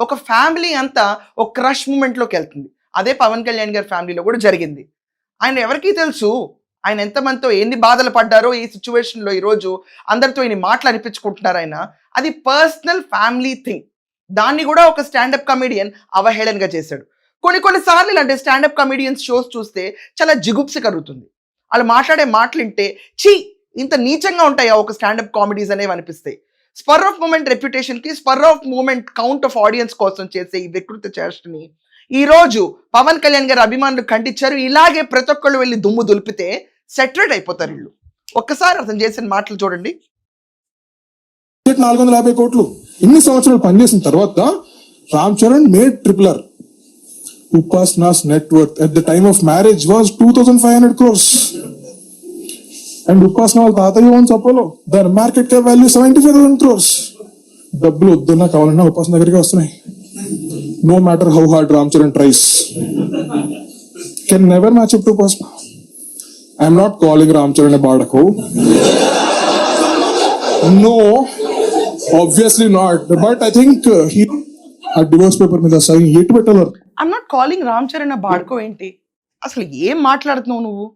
ఒక ఫ్యామిలీ అంతా ఒక క్రష్ మూమెంట్లోకి వెళ్తుంది. అదే పవన్ కళ్యాణ్ గారి ఫ్యామిలీలో కూడా జరిగింది. ఆయన ఎవరికీ తెలుసు ఆయన ఎంతమందితో ఎన్ని బాధలు పడ్డారో ఈ సిచ్యువేషన్లో ఈరోజు అందరితో ఇన్ని మాటలు అనిపించుకుంటున్నారు ఆయన. అది పర్సనల్ ఫ్యామిలీ థింగ్. దాన్ని కూడా ఒక స్టాండప్ కమెడియన్ అవహేళనగా చేశాడు. కొన్ని సార్లు ఇలాంటి స్టాండప్ కమెడియన్స్ షోస్ చూస్తే చాలా జిగుప్స కలుగుతుంది. వాళ్ళు మాట్లాడే మాటలు వింటే చీ ఇంత నీచంగా ఉంటాయా ఒక స్టాండప్ కామెడీస్ అనేవి అనిపిస్తాయి. స్పర్ ఆఫ్ మూమెంట్ రెప్యుటేషన్కి spur of moment count of audience కోసం చేసే ఈ వికృత చేష్టని ఈరోజు పవన్ కళ్యాణ్ గారి అభిమానులు ఖండించారు. ఇలాగే ప్రతి ఒక్కళ్ళు వెళ్ళి దుమ్ము దులిపితే సెటరేట్ అయిపోతారు వీళ్ళు. ఒక్కసారి అతను చేసిన మాటలు చూడండి. 450 కోట్లు ఇన్ని సంవత్సరాలు పనిచేసిన తర్వాత Ram Charan made RRR. Upasna's net worth at the time of marriage was 2,500 crores. And Upasna వాళ్ళ తాతయ్య owns Apollo. Their market cap value 75,000 crores. డబ్బులు వద్దున్నా కావాలన్నా ఉపాసన దగ్గరికి వస్తున్నాయి. No matter how hard Ram Charan tries, can never match up to Upasna. I am not calling Ram Charan a Badako. No, obviously not. But I think he ఆ divorce paper మీద sign ఎటు పెట్టాలి. I'm not calling Ram Charan బాడుకో ఏంటి? అసలు ఏం మాట్లాడుతున్నావు నువ్వు?